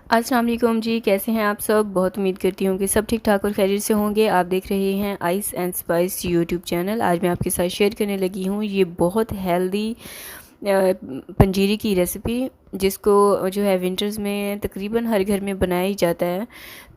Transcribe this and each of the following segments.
अस्सलाम वालेकुम जी, कैसे हैं आप सब? बहुत उम्मीद करती हूँ कि सब ठीक-ठाक और खैरियत से होंगे। आप देख रहे हैं ice and spice YouTube channel. आज मैं आपके साथ शेयर करने लगी हूँ ये बहुत हेल्दी पंजीरी की रेसिपी, जिसको जो है विंटर्स में तकरीबन हर घर में बनाया ही जाता है।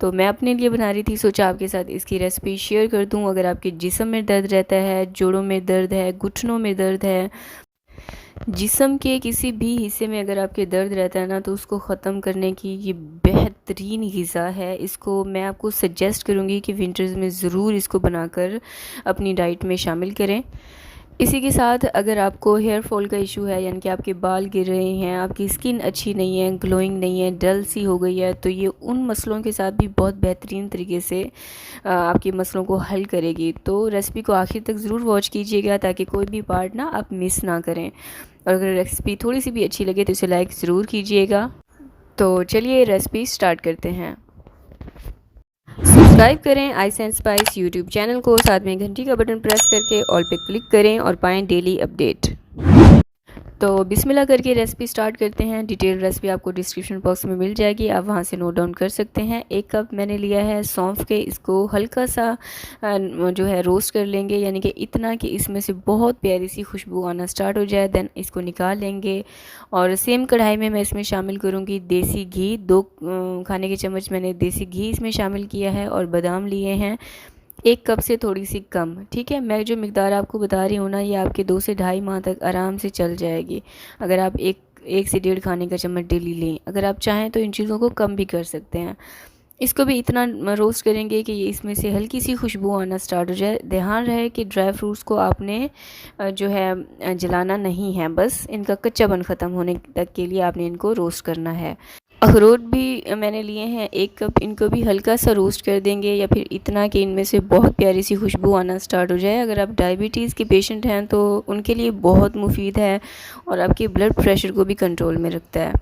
तो मैं अपने लिए बना रही थी, सोचा आपके साथ इसकी रेसिपी शेयर कर दूँ। अगर आपके जिस्म में दर्द रहता है, जोड़ों में दर्द है, घुटनों में दर्द है, जिस्म के किसी भी हिस्से में अगर आपके दर्द रहता है ना, तो उसको ख़त्म करने की ये बेहतरीन ग़िज़ा है। इसको मैं आपको सजेस्ट करूँगी कि विंटर्स में ज़रूर इसको बनाकर अपनी डाइट में शामिल करें। इसी के साथ अगर आपको हेयर फॉल का इशू है, यानी कि आपके बाल गिर रहे हैं, आपकी स्किन अच्छी नहीं है, ग्लोइंग नहीं है, डल सी हो गई है, तो ये उन मसलों के साथ भी बहुत बेहतरीन तरीके से आपके मसलों को हल करेगी। तो रेसिपी को आखिर तक ज़रूर वॉच कीजिएगा ताकि कोई भी पार्ट ना आप मिस ना करें। और अगर रेसिपी थोड़ी सी भी अच्छी लगे तो इसे लाइक ज़रूर कीजिएगा। तो चलिए रेसिपी स्टार्ट करते हैं। सब्सक्राइब करें ice and spice YouTube channel को, साथ में घंटी का बटन प्रेस करके ऑल पे क्लिक करें और पाएँ डेली अपडेट। तो बिस्मिल्लाह करके रेसिपी स्टार्ट करते हैं। डिटेल रेसिपी आपको डिस्क्रिप्शन बॉक्स में मिल जाएगी, आप वहां से नोट डाउन कर सकते हैं। 1 कप मैंने लिया है सौंफ के, इसको हल्का सा जो है रोस्ट कर लेंगे, यानी कि इतना कि इसमें से बहुत प्यारी सी खुशबू आना स्टार्ट हो जाए। देन इसको निकाल लेंगे और सेम कढ़ाई में मैं इसमें शामिल करूँगी देसी घी। 2 खाने के चम्मच मैंने देसी घी इसमें शामिल किया है और बादाम लिए हैं 1 कप से थोड़ी सी कम। ठीक है, मैं जो मिकदार आपको बता रही हूँ ना, ये आपके 2 से ढाई माह तक आराम से चल जाएगी अगर आप एक से डेढ़ खाने का चम्मच डेली लें। अगर आप चाहें तो इन चीज़ों को कम भी कर सकते हैं। इसको भी इतना रोस्ट करेंगे कि ये इसमें से हल्की सी खुशबू आना स्टार्ट हो जाए। ध्यान रहे कि ड्राई फ्रूट्स को आपने जो है जलाना नहीं है, बस इनका कच्चापन ख़त्म होने तक के लिए आपने इनको रोस्ट करना है। अखरोट भी मैंने लिए हैं 1 कप, इनको भी हल्का सा रोस्ट कर देंगे, या फिर इतना कि इनमें से बहुत प्यारी सी खुशबू आना स्टार्ट हो जाए। अगर आप डायबिटीज़ के पेशेंट हैं तो उनके लिए बहुत मुफीद है और आपके ब्लड प्रेशर को भी कंट्रोल में रखता है।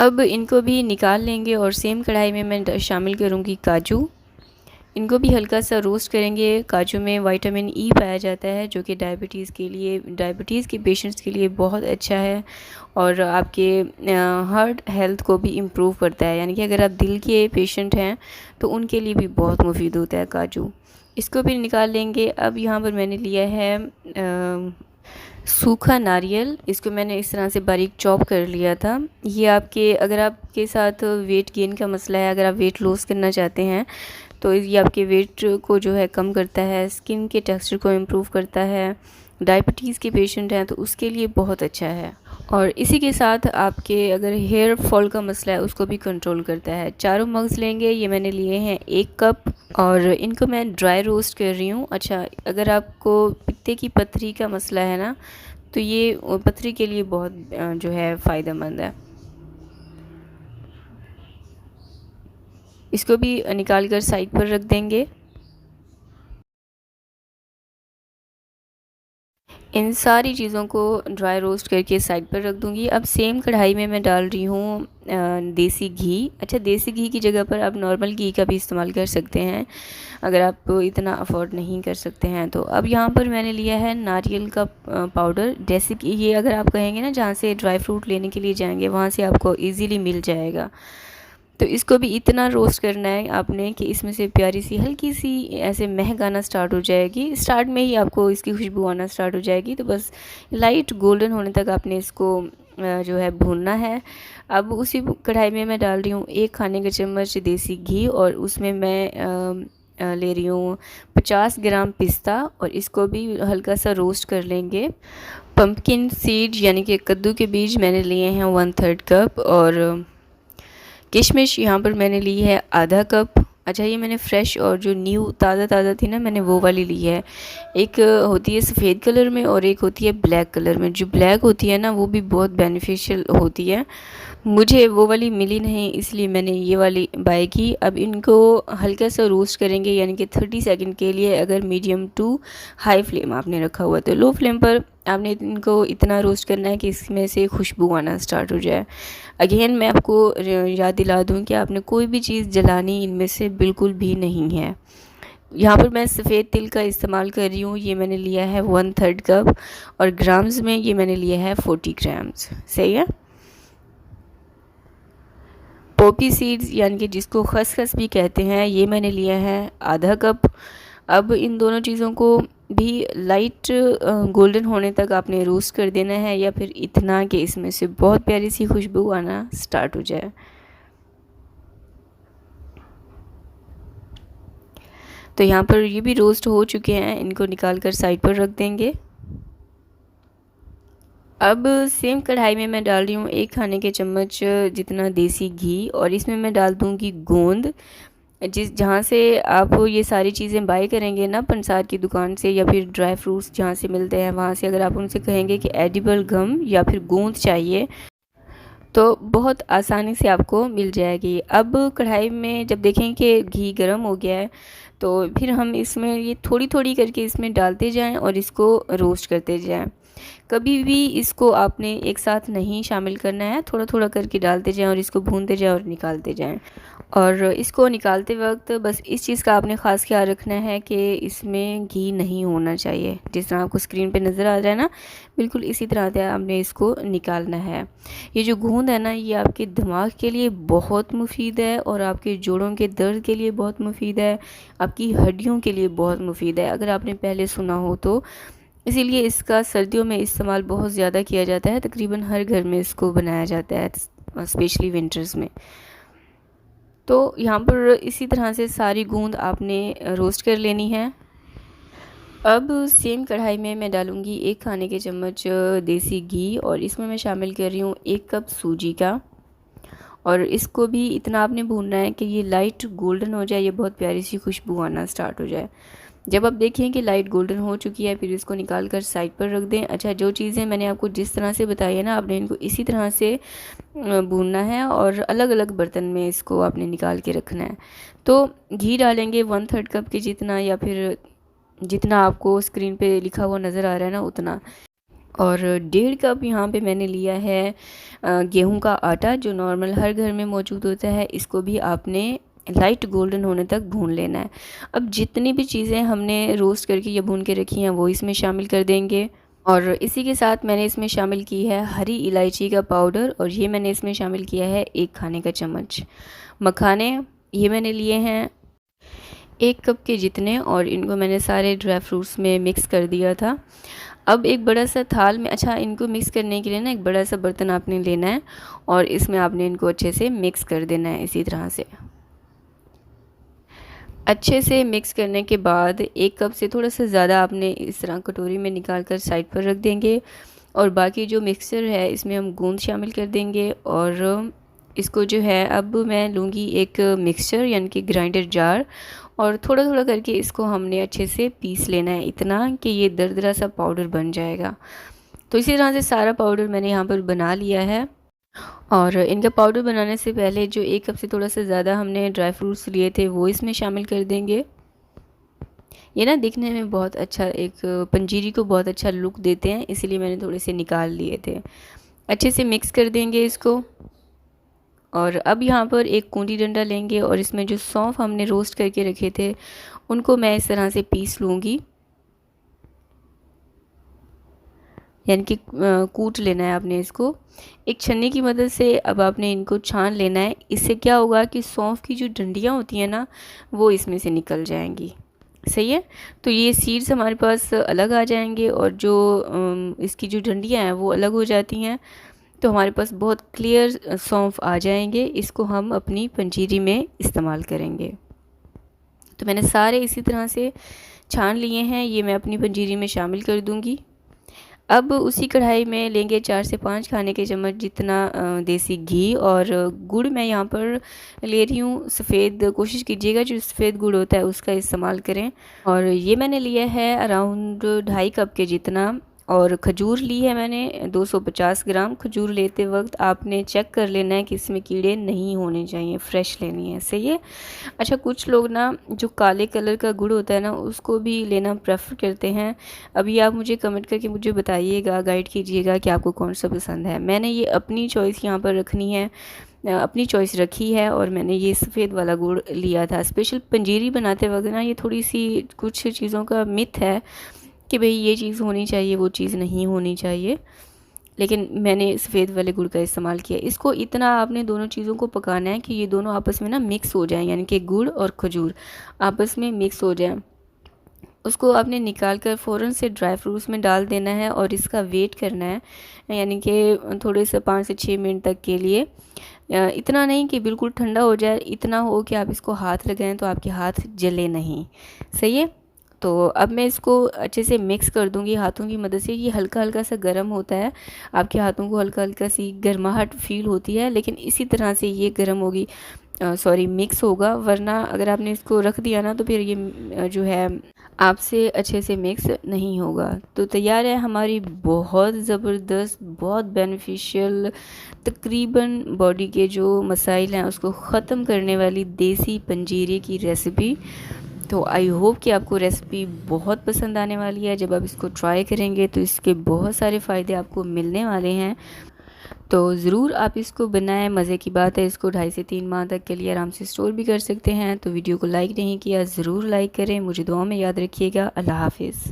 अब इनको भी निकाल लेंगे और सेम कढ़ाई में मैं शामिल करूँगी काजू। इनको भी हल्का सा रोस्ट करेंगे। काजू में विटामिन ई पाया जाता है, जो कि डायबिटीज़ के पेशेंट्स के लिए बहुत अच्छा है और आपके हार्ट हेल्थ को भी इम्प्रूव करता है, यानी कि अगर आप दिल के पेशेंट हैं तो उनके लिए भी बहुत मुफीद होता है काजू। इसको भी निकाल लेंगे। अब यहाँ पर मैंने लिया है सूखा नारियल, इसको मैंने इस तरह से बारीक चॉप कर लिया था। ये अगर आपके साथ वेट गेन का मसला है, अगर आप वेट लॉस करना चाहते हैं तो ये आपके वेट को जो है कम करता है, स्किन के टेक्सचर को इम्प्रूव करता है। डायबिटीज़ के पेशेंट हैं तो उसके लिए बहुत अच्छा है और इसी के साथ आपके अगर हेयर फॉल का मसला है उसको भी कंट्रोल करता है। चारों मग्ज़ लेंगे, ये मैंने लिए हैं 1 कप और इनको मैं ड्राई रोस्ट कर रही हूँ। अच्छा, अगर आपको पित्ते की पथरी का मसला है ना, तो ये पथरी के लिए बहुत जो है फ़ायदेमंद है। इसको भी निकाल कर साइड पर रख देंगे। इन सारी चीज़ों को ड्राई रोस्ट करके साइड पर रख दूँगी। अब सेम कढ़ाई में मैं डाल रही हूँ देसी घी। अच्छा, देसी घी की जगह पर आप नॉर्मल घी का भी इस्तेमाल कर सकते हैं, अगर आप इतना अफोर्ड नहीं कर सकते हैं तो। अब यहाँ पर मैंने लिया है नारियल का पाउडर। जैसे कि ये अगर आप कहेंगे ना, जहाँ से ड्राई फ्रूट लेने के लिए जाएंगे वहाँ से आपको ईज़िली मिल जाएगा। तो इसको भी इतना रोस्ट करना है आपने कि इसमें से प्यारी सी हल्की सी ऐसे महक आना स्टार्ट हो जाएगी। स्टार्ट में ही आपको इसकी खुशबू आना स्टार्ट हो जाएगी, तो बस लाइट गोल्डन होने तक आपने इसको जो है भूनना है। अब उसी कढ़ाई में मैं डाल रही हूँ 1 खाने का चम्मच देसी घी और उसमें मैं ले रही हूँ 50 ग्राम पिस्ता और इसको भी हल्का सा रोस्ट कर लेंगे। पम्पकिन सीड यानी कि कद्दू के बीज मैंने लिए हैं 1/3 कप और किशमिश यहाँ पर मैंने ली है आधा कप। अच्छा, ये मैंने फ्रेश और जो न्यू ताज़ा थी ना, मैंने वो वाली ली है। एक होती है सफ़ेद कलर में और एक होती है ब्लैक कलर में। जो ब्लैक होती है ना, वो भी बहुत बेनिफिशियल होती है। मुझे वो वाली मिली नहीं, इसलिए मैंने ये वाली बाय की। अब इनको हल्का सा रोस्ट करेंगे, यानी कि 30 सेकंड के लिए। अगर मीडियम टू हाई फ्लेम आपने रखा हुआ तो लो फ्लेम पर आपने इनको इतना रोस्ट करना है कि इसमें से खुशबू आना स्टार्ट हो जाए। अगेन मैं आपको याद दिला दूं कि आपने कोई भी चीज़ जलानी इनमें से बिल्कुल भी नहीं है। यहाँ पर मैं सफ़ेद तिल का इस्तेमाल कर रही हूँ। ये मैंने लिया है 1/3 कप और ग्राम्स में ये मैंने लिया है 40 ग्राम्स। सही है। पोपी सीड्स यानी कि जिसको खसखस भी कहते हैं, ये मैंने लिया है आधा कप। अब इन दोनों चीज़ों को भी लाइट गोल्डन होने तक आपने रोस्ट कर देना है, या फिर इतना कि इसमें से बहुत प्यारी सी खुशबू आना स्टार्ट हो जाए। तो यहाँ पर ये भी रोस्ट हो चुके हैं, इनको निकाल कर साइड पर रख देंगे। अब सेम कढ़ाई में मैं डाल रही हूँ 1 खाने के चम्मच जितना देसी घी, और इसमें मैं डाल दूँगी गोंद। जहाँ से आप ये सारी चीज़ें बाय करेंगे ना पंसार की दुकान से, या फिर ड्राई फ्रूट्स जहाँ से मिलते हैं वहाँ से, अगर आप उनसे कहेंगे कि एडिबल गम या फिर गोंद चाहिए, तो बहुत आसानी से आपको मिल जाएगी। अब कढ़ाई में जब देखें कि घी गर्म हो गया है, तो फिर हम इसमें ये थोड़ी थोड़ी करके इसमें डालते जाएं और इसको रोस्ट करते जाएं। कभी भी इसको आपने एक साथ नहीं शामिल करना है, थोड़ा थोड़ा करके डालते जाएं और इसको भूनते जाएं और निकालते जाएं। और इसको निकालते वक्त बस इस चीज़ का आपने ख़ास ख्याल रखना है कि इसमें घी नहीं होना चाहिए। जिस तरह आपको स्क्रीन पे नज़र आ रहा है ना, बिल्कुल इसी तरह से आपने इसको निकालना है। ये जो गोंद है ना, ये आपके दिमाग के लिए बहुत मुफीद है, और आपके जोड़ों के दर्द के लिए बहुत मुफीद है, आपकी हड्डियों के लिए बहुत मुफीद है, अगर आपने पहले सुना हो तो। इसीलिए इसका सर्दियों में इस्तेमाल बहुत ज़्यादा किया जाता है, तकरीबन हर घर में इसको बनाया जाता है, स्पेशली विंटर्स में। तो यहाँ पर इसी तरह से सारी गूंद आपने रोस्ट कर लेनी है। अब सेम कढ़ाई में मैं डालूँगी 1 खाने के चम्मच देसी घी, और इसमें मैं शामिल कर रही हूँ 1 कप सूजी का। और इसको भी इतना आपने भूनना है कि ये लाइट गोल्डन हो जाए, ये बहुत प्यारी सी खुशबू आना स्टार्ट हो जाए। जब आप देखें कि लाइट गोल्डन हो चुकी है, फिर इसको निकाल कर साइड पर रख दें। अच्छा, जो चीज़ें मैंने आपको जिस तरह से बताई है ना, आपने इनको इसी तरह से भूनना है, और अलग अलग बर्तन में इसको आपने निकाल के रखना है। तो घी डालेंगे 1/3 कप के जितना, या फिर जितना आपको स्क्रीन पे लिखा हुआ नज़र आ रहा है ना उतना। और 1.5 कप यहाँ पे मैंने लिया है गेहूं का आटा, जो नॉर्मल हर घर में मौजूद होता है। इसको भी आपने लाइट गोल्डन होने तक भून लेना है। अब जितनी भी चीज़ें हमने रोस्ट करके या भून के रखी हैं वो इसमें शामिल कर देंगे। और इसी के साथ मैंने इसमें शामिल की है हरी इलायची का पाउडर, और ये मैंने इसमें शामिल किया है 1 खाने का चम्मच। मखाने ये मैंने लिए हैं 1 कप के जितने, और इनको मैंने सारे ड्राई फ्रूट्स में मिक्स कर दिया था। अब एक बड़ा सा थाल में, अच्छा इनको मिक्स करने के लिए ना एक बड़ा सा बर्तन आपने लेना है, और इसमें आपने इनको अच्छे से मिक्स कर देना है। इसी तरह से अच्छे से मिक्स करने के बाद 1 कप से थोड़ा सा ज़्यादा आपने इस तरह कटोरी में निकाल कर साइड पर रख देंगे। और बाकी जो मिक्सचर है इसमें हम गूंद शामिल कर देंगे, और इसको जो है अब मैं लूँगी एक मिक्सचर यानी कि ग्राइंडर जार, और थोड़ा थोड़ा करके इसको हमने अच्छे से पीस लेना है, इतना कि ये दरदरा सा पाउडर बन जाएगा। तो इसी तरह से सारा पाउडर मैंने यहाँ पर बना लिया है। और इनका पाउडर बनाने से पहले जो 1 कप से थोड़ा सा ज़्यादा हमने ड्राई फ्रूट्स लिए थे वो इसमें शामिल कर देंगे। ये ना दिखने में बहुत अच्छा, एक पंजीरी को बहुत अच्छा लुक देते हैं, इसीलिए मैंने थोड़े से निकाल लिए थे। अच्छे से मिक्स कर देंगे इसको। और अब यहाँ पर एक कूंडी डंडा लेंगे, और इसमें जो सौंफ हमने रोस्ट करके रखे थे उनको मैं इस तरह से पीस लूँगी, यानी कि कूट लेना है आपने इसको एक छन्नी की मदद से। अब आपने इनको छान लेना है। इससे क्या होगा कि सौंफ की जो डंडियाँ होती हैं ना, वो इसमें से निकल जाएंगी। सही है, तो ये सीड्स हमारे पास अलग आ जाएंगे, और जो इसकी जो डंडियाँ हैं वो अलग हो जाती हैं। तो हमारे पास बहुत क्लियर सौंफ आ जाएंगे। इसको हम अपनी पंजीरी में इस्तेमाल करेंगे। तो मैंने सारे इसी तरह से छान लिए हैं, ये मैं अपनी पंजीरी में शामिल कर दूंगी। अब उसी कढ़ाई में लेंगे 4 से 5 खाने के चम्मच जितना देसी घी, और गुड़ मैं यहाँ पर ले रही हूँ सफ़ेद। कोशिश कीजिएगा जो सफ़ेद गुड़ होता है उसका इस्तेमाल करें। और ये मैंने लिया है अराउंड 2.5 कप के जितना। और खजूर ली है मैंने 250 ग्राम। खजूर लेते वक्त आपने चेक कर लेना है कि इसमें कीड़े नहीं होने चाहिए, फ़्रेश लेनी है। सही है। अच्छा, कुछ लोग ना जो काले कलर का गुड़ होता है ना उसको भी लेना प्रेफर करते हैं। अभी आप मुझे कमेंट करके मुझे बताइएगा, गाइड कीजिएगा कि आपको कौन सा पसंद है। मैंने ये अपनी चॉइस यहाँ पर रखनी है, अपनी चॉइस रखी है, और मैंने ये सफ़ेद वाला गुड़ लिया था। स्पेशल पंजीरी बनाते वक्त ना ये थोड़ी सी कुछ चीज़ों का मिथ है कि भाई ये चीज़ होनी चाहिए, वो चीज़ नहीं होनी चाहिए। लेकिन मैंने सफ़ेद वाले गुड़ का इस्तेमाल किया। इसको इतना आपने दोनों चीज़ों को पकाना है कि ये दोनों आपस में ना मिक्स हो जाएं, यानी कि गुड़ और खजूर आपस में मिक्स हो जाएं। उसको आपने निकाल कर फ़ौरन से ड्राई फ्रूट्स में डाल देना है और इसका वेट करना है, यानी कि थोड़े से 5 से 6 मिनट तक के लिए। इतना नहीं कि बिल्कुल ठंडा हो जाए, इतना हो कि आप इसको हाथ लगाएं तो आपके हाथ जले नहीं। सही है। तो अब मैं इसको अच्छे से मिक्स कर दूंगी हाथों की मदद से। ये हल्का हल्का सा गर्म होता है, आपके हाथों को हल्का हल्का सी गर्माहट फील होती है, लेकिन इसी तरह से ये गर्म होगी, सॉरी मिक्स होगा। वरना अगर आपने इसको रख दिया ना तो फिर ये जो है आपसे अच्छे से मिक्स नहीं होगा। तो तैयार है हमारी बहुत ज़बरदस्त, बहुत बेनिफिशियल, तकरीबन बॉडी के जो मसाइल हैं उसको ख़त्म करने वाली देसी पंजीरे की रेसिपी। तो आई होप कि आपको रेसिपी बहुत पसंद आने वाली है। जब आप इसको ट्राई करेंगे तो इसके बहुत सारे फ़ायदे आपको मिलने वाले हैं। तो ज़रूर आप इसको बनाएं, मज़े की बात है। इसको 2.5 से 3 माह तक के लिए आराम से स्टोर भी कर सकते हैं। तो वीडियो को लाइक नहीं किया, ज़रूर लाइक करें। मुझे दुआ में याद रखिएगा। अल्लाह हाफिज़।